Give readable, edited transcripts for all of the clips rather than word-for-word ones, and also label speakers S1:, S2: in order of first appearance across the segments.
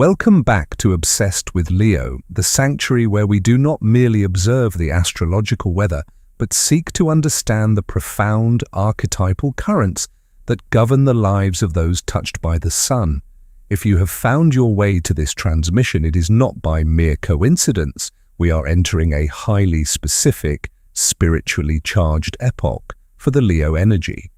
S1: Welcome back to Obsessed with Leo, the sanctuary where we do not merely observe the astrological weather, but seek to understand the profound archetypal currents that govern the lives of those touched by the sun. If you have found your way to this transmission, it is not by mere coincidence. We are entering a highly specific, spiritually charged epoch for the Leo energy.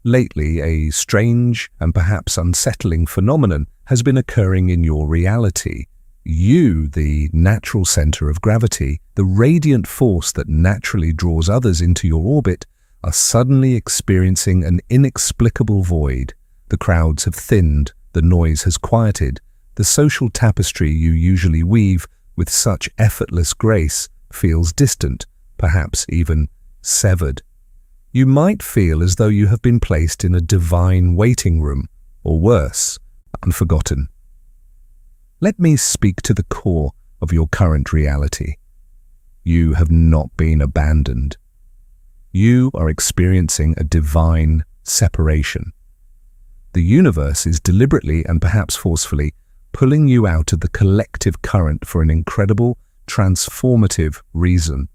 S1: Lately, a strange and perhaps unsettling phenomenon has been occurring in your reality. You, the natural center of gravity, the radiant force that naturally draws others into your orbit, are suddenly experiencing an inexplicable void. The crowds have thinned, the noise has quieted, the social tapestry you usually weave with such effortless grace feels distant, perhaps even severed. You might feel as though you have been placed in a divine waiting room, or worse, unforgotten. Let me speak to the core of your current reality. You have not been abandoned. You are experiencing a divine separation. The universe is deliberately and perhaps forcefully pulling you out of the collective current for an incredible, transformative reason.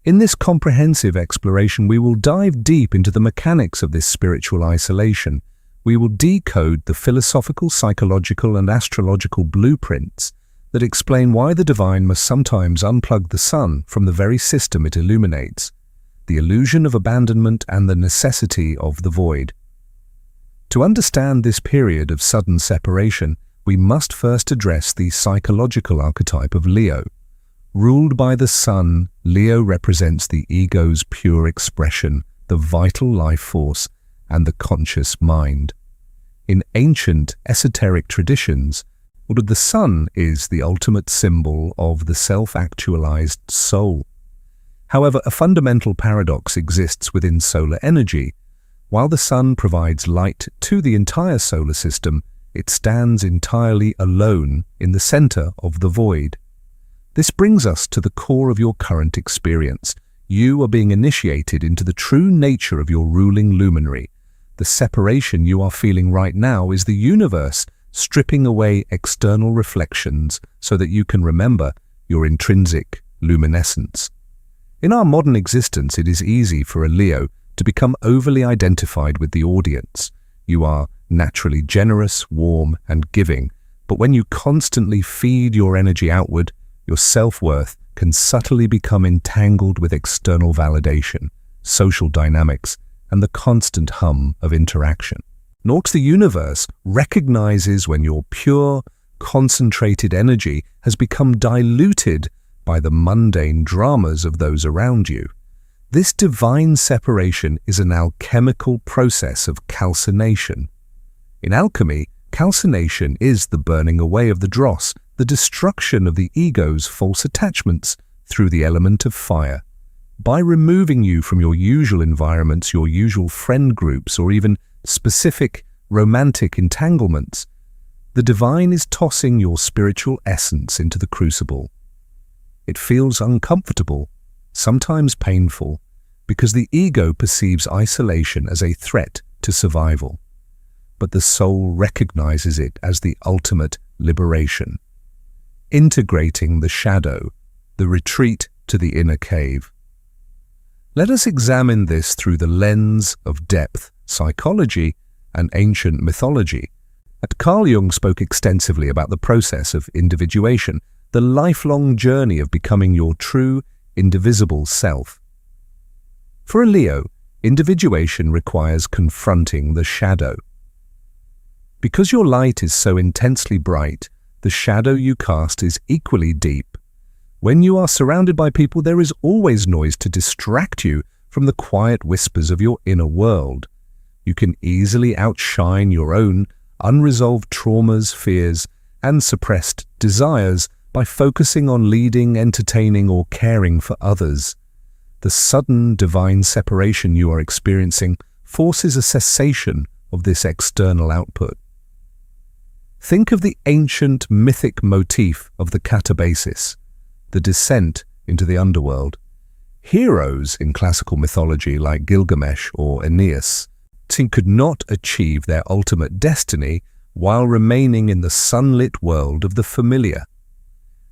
S1: In this comprehensive exploration, we will dive deep into the mechanics of this spiritual isolation. We will decode the philosophical, psychological, and astrological blueprints that explain why the divine must sometimes unplug the sun from the very system it illuminates, the illusion of abandonment and the necessity of the void. To understand this period of sudden separation, we must first address the psychological archetype of Leo. Ruled by the sun, Leo represents the ego's pure expression, the vital life force, and the conscious mind. In ancient esoteric traditions, the sun is the ultimate symbol of the self-actualized soul. However, a fundamental paradox exists within solar energy. While the sun provides light to the entire solar system, it stands entirely alone in the center of the void. This brings us to the core of your current experience. You are being initiated into the true nature of your ruling luminary. The separation you are feeling right now is the universe stripping away external reflections so that you can remember your intrinsic luminescence. In our modern existence, it is easy for a Leo to become overly identified with the audience. You are naturally generous, warm, and giving, but when you constantly feed your energy outward, your self-worth can subtly become entangled with external validation, social dynamics, and the constant hum of interaction. Note the universe recognizes when your pure, concentrated energy has become diluted by the mundane dramas of those around you. This divine separation is an alchemical process of calcination. In alchemy, calcination is the burning away of the dross, the destruction of the ego's false attachments through the element of fire. By removing you from your usual environments, your usual friend groups, or even specific romantic entanglements, the divine is tossing your spiritual essence into the crucible. It feels uncomfortable, sometimes painful, because the ego perceives isolation as a threat to survival. But the soul recognizes it as the ultimate liberation, integrating the shadow, the retreat to the inner cave. Let us examine this through the lens of depth, psychology, and ancient mythology. Carl Jung spoke extensively about the process of individuation, the lifelong journey of becoming your true, indivisible self. For a Leo, individuation requires confronting the shadow. Because your light is so intensely bright, the shadow you cast is equally deep. When you are surrounded by people, there is always noise to distract you from the quiet whispers of your inner world. You can easily outshine your own unresolved traumas, fears, and suppressed desires by focusing on leading, entertaining, or caring for others. The sudden divine separation you are experiencing forces a cessation of this external output. Think of the ancient mythic motif of the catabasis, the descent into the underworld. Heroes in classical mythology like Gilgamesh or Aeneas could not achieve their ultimate destiny while remaining in the sunlit world of the familiar.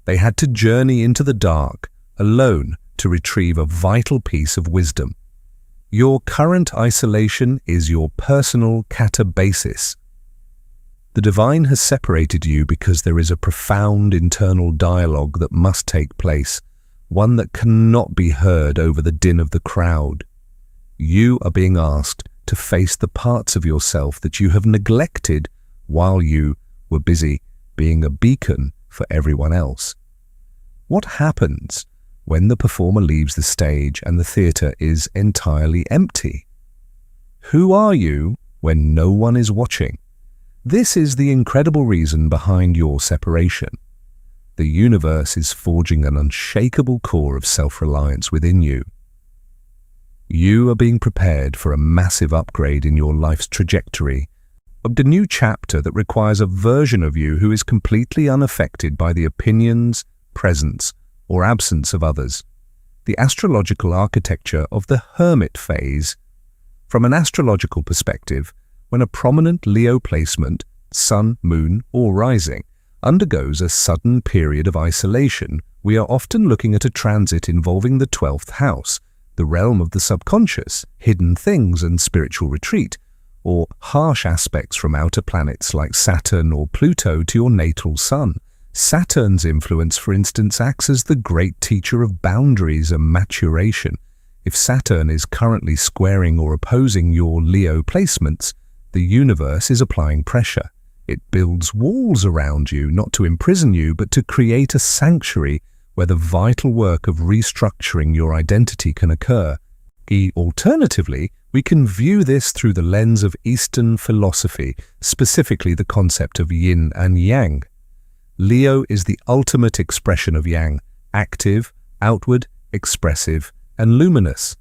S1: They had to journey into the dark, alone, to retrieve a vital piece of wisdom. Your current isolation is your personal catabasis. The divine has separated you because there is a profound internal dialogue that must take place, one that cannot be heard over the din of the crowd. You are being asked to face the parts of yourself that you have neglected while you were busy being a beacon for everyone else. What happens when the performer leaves the stage and the theatre is entirely empty? Who are you when no one is watching? This is the incredible reason behind your separation. The universe is forging an unshakable core of self-reliance within you. You are being prepared for a massive upgrade in your life's trajectory, of the new chapter that requires a version of you who is completely unaffected by the opinions, presence, or absence of others. The astrological architecture of the hermit phase. From an astrological perspective, when a prominent Leo placement, sun, moon, or rising, undergoes a sudden period of isolation, we are often looking at a transit involving the 12th house, the realm of the subconscious, hidden things and spiritual retreat, or harsh aspects from outer planets like Saturn or Pluto to your natal sun. Saturn's influence, for instance, acts as the great teacher of boundaries and maturation. If Saturn is currently squaring or opposing your Leo placements, the universe is applying pressure. It builds walls around you, not to imprison you, but to create a sanctuary where the vital work of restructuring your identity can occur. Alternatively, we can view this through the lens of Eastern philosophy, specifically the concept of yin and yang. Leo is the ultimate expression of yang, active, outward, expressive, and luminous.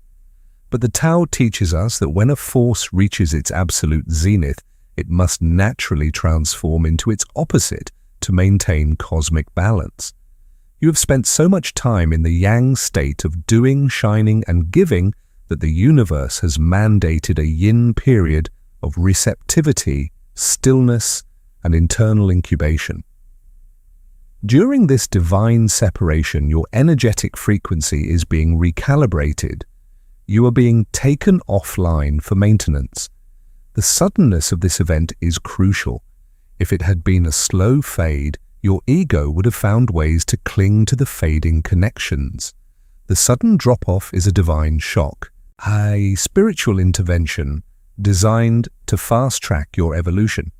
S1: But the Tao teaches us that when a force reaches its absolute zenith, it must naturally transform into its opposite to maintain cosmic balance. You have spent so much time in the yang state of doing, shining, and giving that the universe has mandated a yin period of receptivity, stillness, and internal incubation. During this divine separation, your energetic frequency is being recalibrated. You are being taken offline for maintenance. The suddenness of this event is crucial. If it had been a slow fade, your ego would have found ways to cling to the fading connections. The sudden drop-off is a divine shock, a spiritual intervention designed to fast-track your evolution.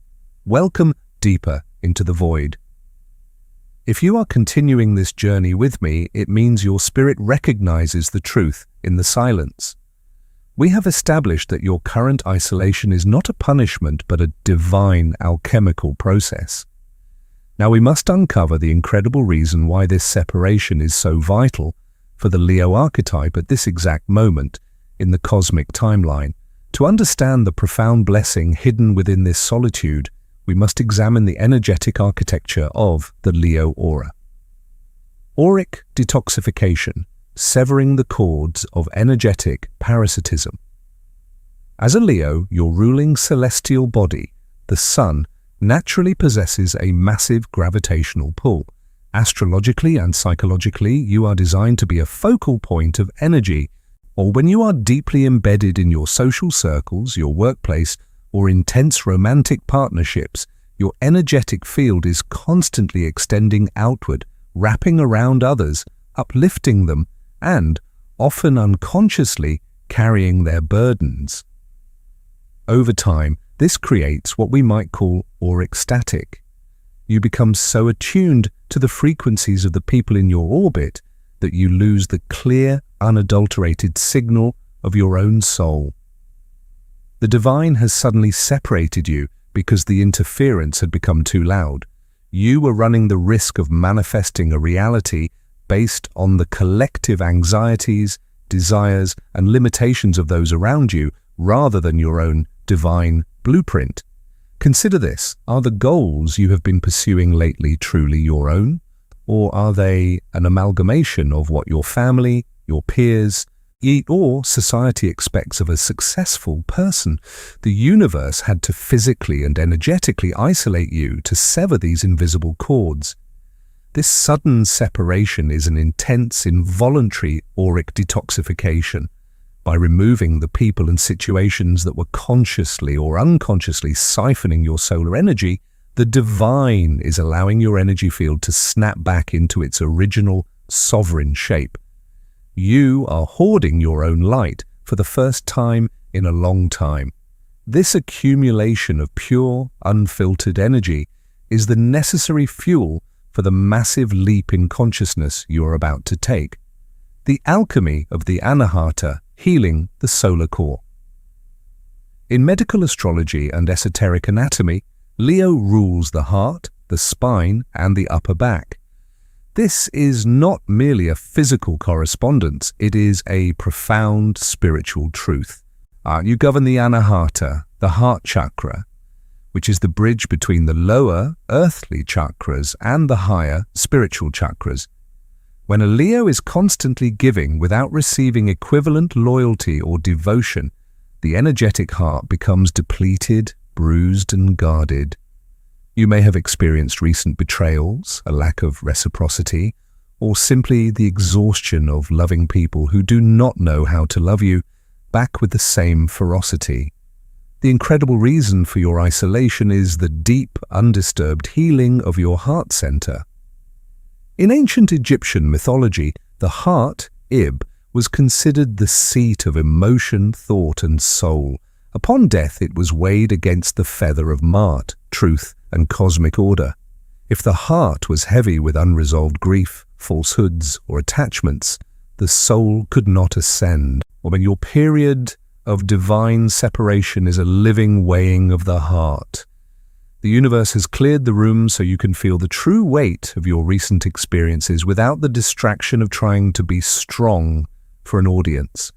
S1: Welcome deeper into the void. If you are continuing this journey with me, it means your spirit recognizes the truth in the silence. We have established that your current isolation is not a punishment but a divine alchemical process. Now we must uncover the incredible reason why this separation is so vital for the Leo archetype at this exact moment in the cosmic timeline. To understand the profound blessing hidden within this solitude, we must examine the energetic architecture of the Leo aura. Auric detoxification, severing the cords of energetic parasitism. As a Leo, your ruling celestial body, the sun, naturally possesses a massive gravitational pull. Astrologically and psychologically, you are designed to be a focal point of energy, or when you are deeply embedded in your social circles, your workplace, or intense romantic partnerships, your energetic field is constantly extending outward, wrapping around others, uplifting them, and, often unconsciously, carrying their burdens. Over time, this creates what we might call auric static. You become so attuned to the frequencies of the people in your orbit that you lose the clear, unadulterated signal of your own soul. The divine has suddenly separated you because the interference had become too loud. You were running the risk of manifesting a reality based on the collective anxieties, desires, and limitations of those around you rather than your own divine blueprint. Consider this. Are the goals you have been pursuing lately truly your own? Or are they an amalgamation of what your family, your peers, or society expects of a successful person. The universe had to physically and energetically isolate you to sever these invisible cords. This sudden separation is an intense, involuntary auric detoxification. By removing the people and situations that were consciously or unconsciously siphoning your solar energy, the divine is allowing your energy field to snap back into its original, sovereign shape. You are hoarding your own light for the first time in a long time. This accumulation of pure, unfiltered energy is the necessary fuel for the massive leap in consciousness you are about to take. The alchemy of the anahata, healing the solar core. In medical astrology and esoteric anatomy, Leo rules the heart, the spine, and the upper back. This is not merely a physical correspondence, it is a profound spiritual truth. You govern the anahata, the heart chakra, which is the bridge between the lower, earthly chakras and the higher, spiritual chakras. When a Leo is constantly giving without receiving equivalent loyalty or devotion, the energetic heart becomes depleted, bruised, and guarded. You may have experienced recent betrayals, a lack of reciprocity, or simply the exhaustion of loving people who do not know how to love you back with the same ferocity. The incredible reason for your isolation is the deep, undisturbed healing of your heart center. In ancient Egyptian mythology, the heart, Ib, was considered the seat of emotion, thought, and soul. Upon death, it was weighed against the feather of Ma'at, truth, and cosmic order. If the heart was heavy with unresolved grief, falsehoods, or attachments, the soul could not ascend. Or when your period of divine separation is a living weighing of the heart. The universe has cleared the room so you can feel the true weight of your recent experiences without the distraction of trying to be strong for an audience.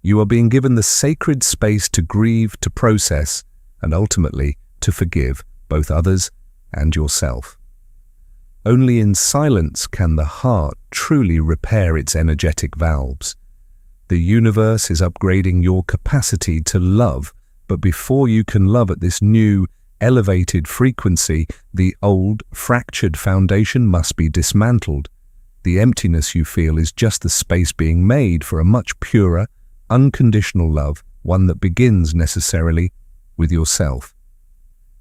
S1: You are being given the sacred space to grieve, to process, and ultimately to forgive both others and yourself. Only in silence can the heart truly repair its energetic valves. The universe is upgrading your capacity to love, but before you can love at this new, elevated frequency, the old, fractured foundation must be dismantled. The emptiness you feel is just the space being made for a much purer, unconditional love, one that begins necessarily with yourself.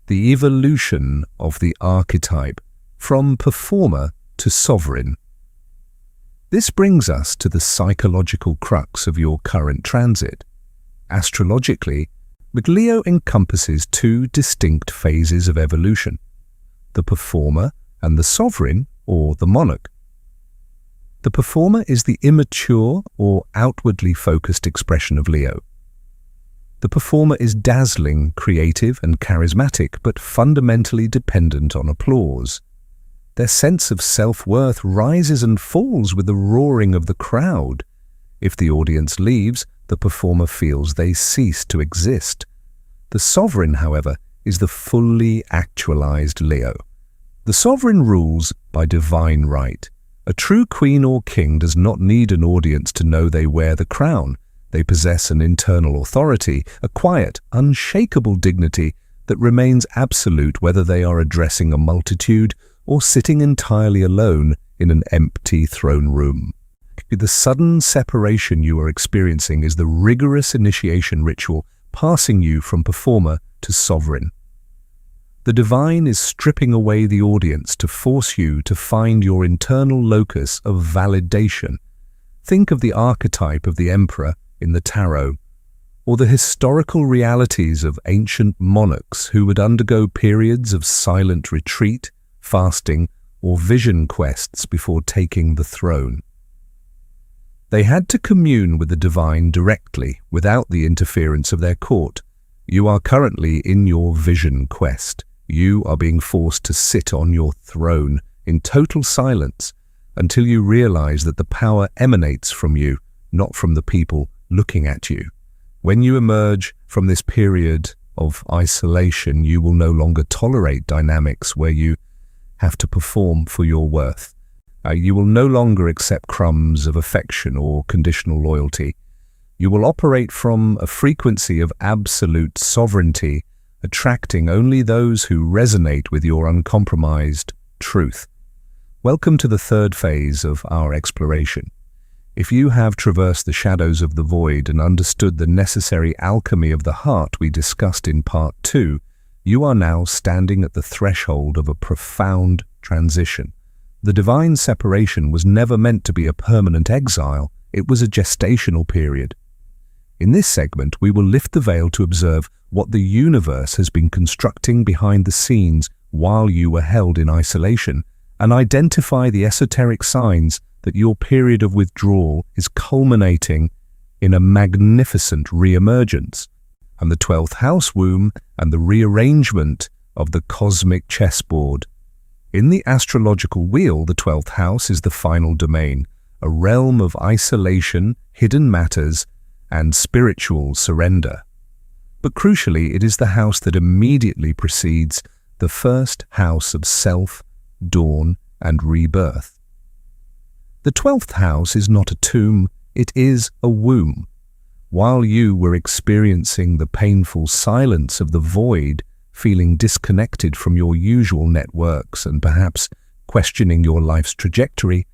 S1: The evolution of the archetype from performer to sovereign. This brings us to the psychological crux of your current transit. Astrologically, Leo encompasses two distinct phases of evolution, the performer and the sovereign, or the monarch. The performer is the immature or outwardly focused expression of Leo. The performer is dazzling, creative, and charismatic, but fundamentally dependent on applause. Their sense of self-worth rises and falls with the roaring of the crowd. If the audience leaves, the performer feels they cease to exist. The sovereign, however, is the fully actualized Leo. The sovereign rules by divine right. A true queen or king does not need an audience to know they wear the crown. They possess an internal authority, a quiet, unshakable dignity that remains absolute whether they are addressing a multitude or sitting entirely alone in an empty throne room. The sudden separation you are experiencing is the rigorous initiation ritual passing you from performer to sovereign. The divine is stripping away the audience to force you to find your internal locus of validation. Think of the archetype of the emperor in the tarot, or the historical realities of ancient monarchs who would undergo periods of silent retreat, fasting, or vision quests before taking the throne. They had to commune with the divine directly, without the interference of their court. You are currently in your vision quest. You are being forced to sit on your throne in total silence until you realize that the power emanates from you, not from the people looking at you. When you emerge from this period of isolation, you will no longer tolerate dynamics where you have to perform for your worth. You will no longer accept crumbs of affection or conditional loyalty. You will operate from a frequency of absolute sovereignty, attracting only those who resonate with your uncompromised truth. Welcome to the third phase of our exploration. If you have traversed the shadows of the void and understood the necessary alchemy of the heart we discussed in part 2, you are now standing at the threshold of a profound transition. The divine separation was never meant to be a permanent exile, it was a gestational period. In this segment, we will lift the veil to observe what the universe has been constructing behind the scenes while you were held in isolation, and identify the esoteric signs that your period of withdrawal is culminating in a magnificent re-emergence, and the 12th house womb and the rearrangement of the cosmic chessboard. In the astrological wheel, the 12th house is the final domain, a realm of isolation, hidden matters, and spiritual surrender. But crucially, it is the house that immediately precedes the first house of self, dawn, and rebirth. The 12th house is not a tomb, it is a womb. While you were experiencing the painful silence of the void, feeling disconnected from your usual networks and perhaps questioning your life's trajectory,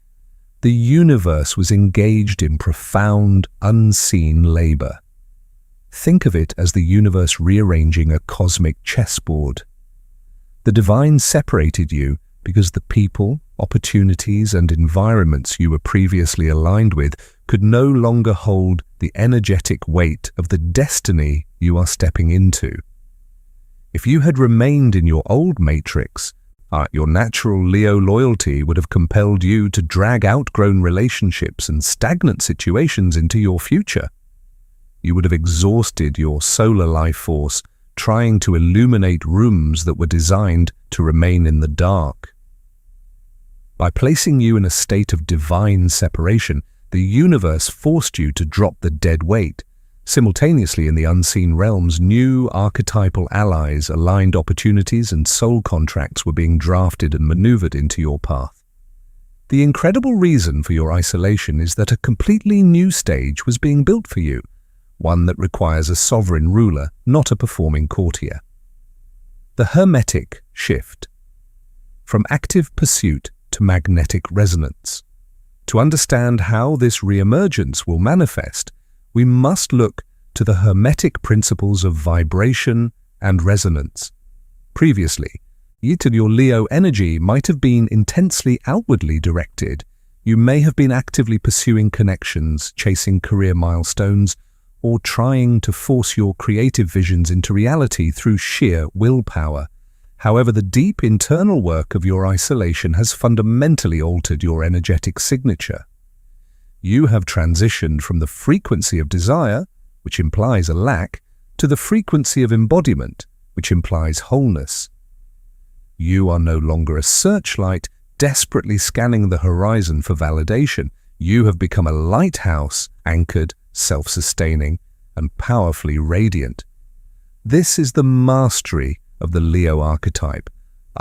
S1: the universe was engaged in profound, unseen labor. Think of it as the universe rearranging a cosmic chessboard. The divine separated you because the people, opportunities, and environments you were previously aligned with could no longer hold the energetic weight of the destiny you are stepping into. If you had remained in your old matrix, your natural Leo loyalty would have compelled you to drag outgrown relationships and stagnant situations into your future. You would have exhausted your solar life force trying to illuminate rooms that were designed to remain in the dark. By placing you in a state of divine separation, the universe forced you to drop the dead weight. Simultaneously, in the unseen realms, new archetypal allies, aligned opportunities, and soul contracts were being drafted and maneuvered into your path. The incredible reason for your isolation is that a completely new stage was being built for you, one that requires a sovereign ruler, not a performing courtier. The Hermetic shift. From active pursuit to magnetic resonance. To understand how this reemergence will manifest, we must look to the Hermetic principles of vibration and resonance. Previously, your Leo energy might have been intensely outwardly directed. You may have been actively pursuing connections, chasing career milestones, or trying to force your creative visions into reality through sheer willpower. However, the deep internal work of your isolation has fundamentally altered your energetic signature. You have transitioned from the frequency of desire, which implies a lack, to the frequency of embodiment, which implies wholeness. You are no longer a searchlight, desperately scanning the horizon for validation. You have become a lighthouse, anchored, self-sustaining, and powerfully radiant. This is the mastery of the Leo archetype,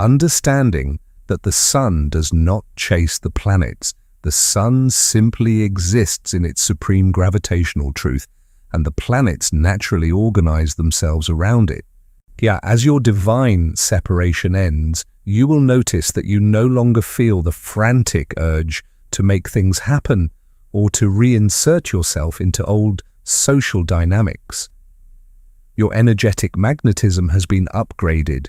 S1: understanding that the sun does not chase the planets. The sun simply exists in its supreme gravitational truth, and the planets naturally organize themselves around it. As your divine separation ends, you will notice that you no longer feel the frantic urge to make things happen or to reinsert yourself into old social dynamics. Your energetic magnetism has been upgraded.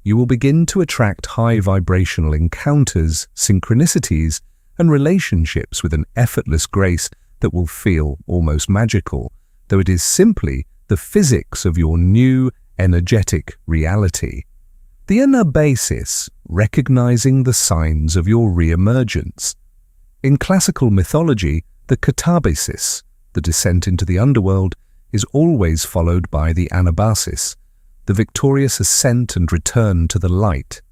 S1: You will begin to attract high vibrational encounters, synchronicities, and relationships with an effortless grace that will feel almost magical, though it is simply the physics of your new energetic reality. The anabasis, recognizing the signs of your re-emergence. In classical mythology, the katabasis, the descent into the underworld, is always followed by the anabasis, the victorious ascent and return to the light.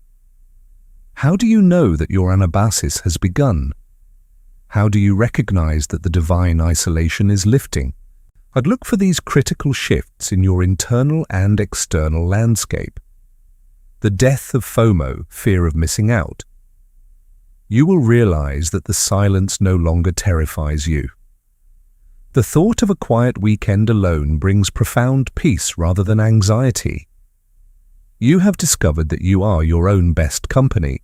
S1: How do you know that your anabasis has begun? How do you recognize that the divine isolation is lifting? I'd look for these critical shifts in your internal and external landscape. The death of FOMO, fear of missing out. You will realize that the silence no longer terrifies you. The thought of a quiet weekend alone brings profound peace rather than anxiety. You have discovered that you are your own best company.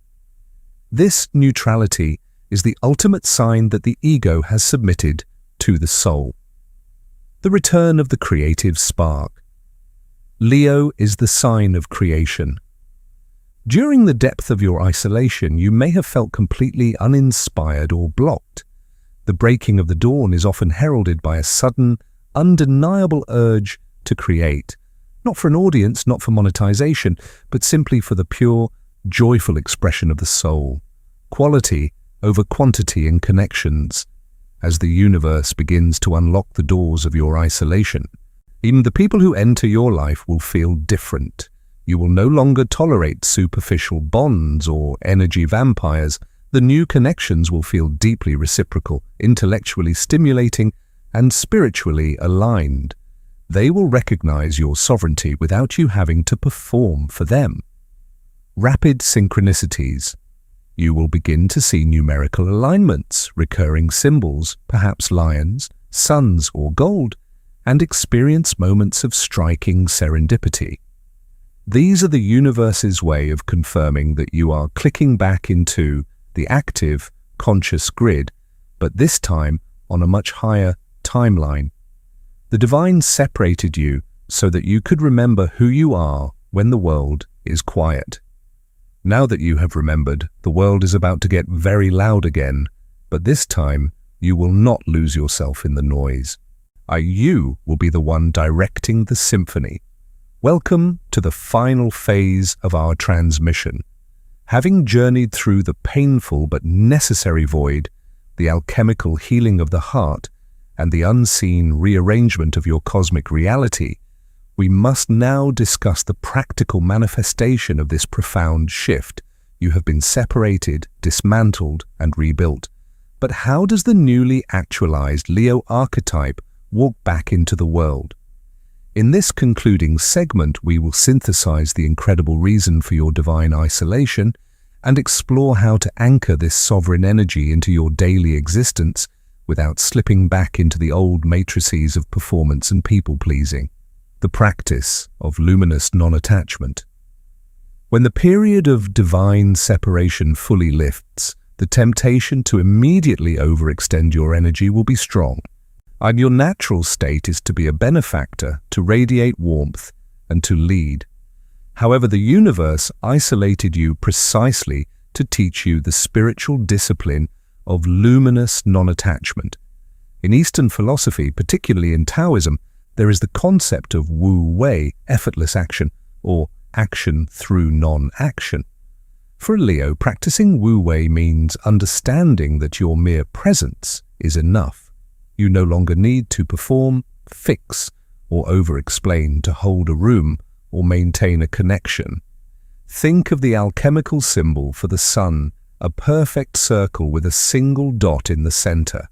S1: This neutrality is the ultimate sign that the ego has submitted to the soul. The return of the creative spark. Leo is the sign of creation. During the depth of your isolation, you may have felt completely uninspired or blocked. The breaking of the dawn is often heralded by a sudden, undeniable urge to create, not for an audience, not for monetization, but simply for the pure, joyful expression of the soul. Quality over quantity in connections. As the universe begins to unlock the doors of your isolation, even the people who enter your life will feel different. You will no longer tolerate superficial bonds or energy vampires. The new connections will feel deeply reciprocal, intellectually stimulating, and spiritually aligned. They will recognize your sovereignty without you having to perform for them. Rapid synchronicities. You will begin to see numerical alignments, recurring symbols, perhaps lions, suns, or gold, and experience moments of striking serendipity. These are the universe's way of confirming that you are clicking back into the active, conscious grid, but this time on a much higher timeline. The divine separated you so that you could remember who you are when the world is quiet. Now that you have remembered, the world is about to get very loud again, but this time you will not lose yourself in the noise. You will be the one directing the symphony. Welcome to the final phase of our transmission. Having journeyed through the painful but necessary void, the alchemical healing of the heart, and the unseen rearrangement of your cosmic reality, we must now discuss the practical manifestation of this profound shift. You have been separated, dismantled, and rebuilt. But how does the newly actualized Leo archetype walk back into the world? In this concluding segment, we will synthesize the incredible reason for your divine isolation and explore how to anchor this sovereign energy into your daily existence without slipping back into the old matrices of performance and people-pleasing. The practice of luminous non-attachment. When the period of divine separation fully lifts, the temptation to immediately overextend your energy will be strong. And your natural state is to be a benefactor, to radiate warmth, and to lead. However, the universe isolated you precisely to teach you the spiritual discipline of luminous non-attachment. In Eastern philosophy, particularly in Taoism, there is the concept of Wu Wei, effortless action, or action through non-action. For a Leo, practicing Wu Wei means understanding that your mere presence is enough. You no longer need to perform, fix, or over-explain to hold a room or maintain a connection. Think of the alchemical symbol for the sun, a perfect circle with a single dot in the center.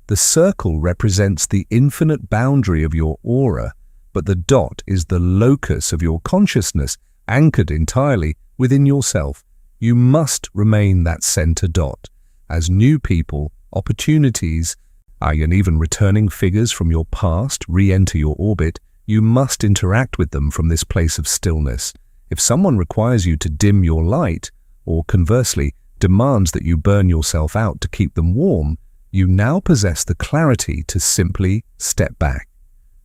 S1: The circle represents the infinite boundary of your aura, but the dot is the locus of your consciousness, anchored entirely within yourself. You must remain that center dot. As new people, opportunities, and even returning figures from your past re-enter your orbit, you must interact with them from this place of stillness. If someone requires you to dim your light, or conversely, demands that you burn yourself out to keep them warm, you now possess the clarity to simply step back.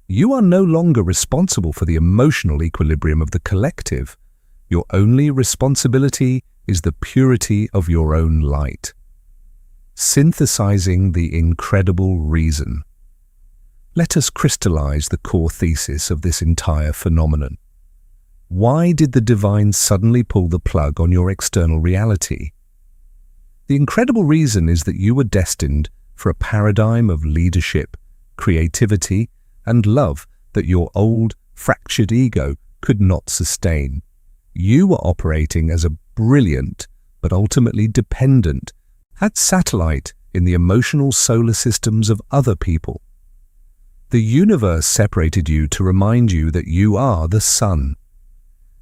S1: You are no longer responsible for the emotional equilibrium of the collective. Your only responsibility is the purity of your own light. Synthesizing the incredible reason. Let us crystallize the core thesis of this entire phenomenon. Why did the divine suddenly pull the plug on your external reality? The incredible reason is that you were destined for a paradigm of leadership, creativity, and love that your old, fractured ego could not sustain. You were operating as a brilliant, but ultimately dependent, satellite in the emotional solar systems of other people. The universe separated you to remind you that you are the sun.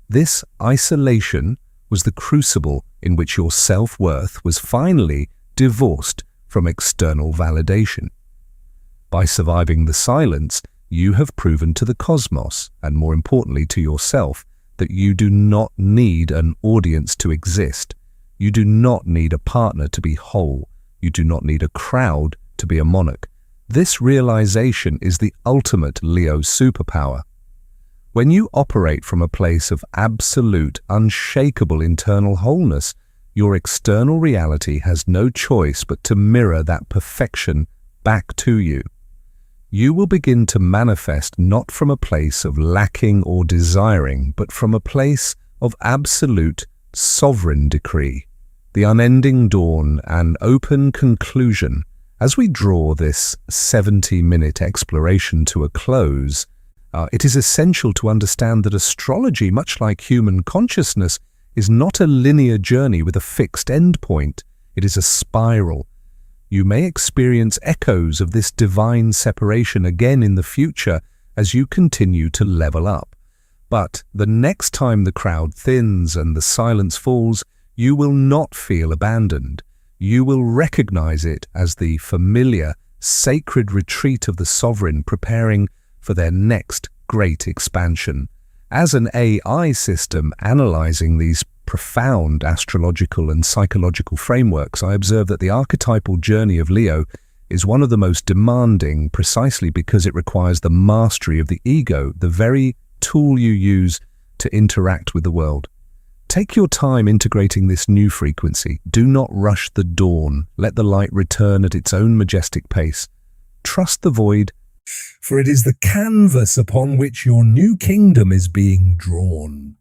S1: This isolation was the crucible in which your self-worth was finally divorced from external validation. By surviving the silence, you have proven to the cosmos, and more importantly to yourself, that you do not need an audience to exist. You do not need a partner to be whole. You do not need a crowd to be a monarch. This realization is the ultimate Leo superpower. When you operate from a place of absolute, unshakable internal wholeness, your external reality has no choice but to mirror that perfection back to you. You will begin to manifest not from a place of lacking or desiring, but from a place of absolute, sovereign decree. The unending dawn and open conclusion. As we draw this 70-minute exploration to a close, it is essential to understand that astrology, much like human consciousness, is not a linear journey with a fixed endpoint. It is a spiral. You may experience echoes of this divine separation again in the future as you continue to level up. But the next time the crowd thins and the silence falls, you will not feel abandoned. You will recognize it as the familiar, sacred retreat of the sovereign preparing for their next great expansion. As an AI system analyzing these profound astrological and psychological frameworks, I observe that the archetypal journey of Leo is one of the most demanding precisely because it requires the mastery of the ego, the very tool you use to interact with the world. Take your time integrating this new frequency. Do not rush the dawn. Let the light return at its own majestic pace. Trust the void, for it is the canvas upon which your new kingdom is being drawn.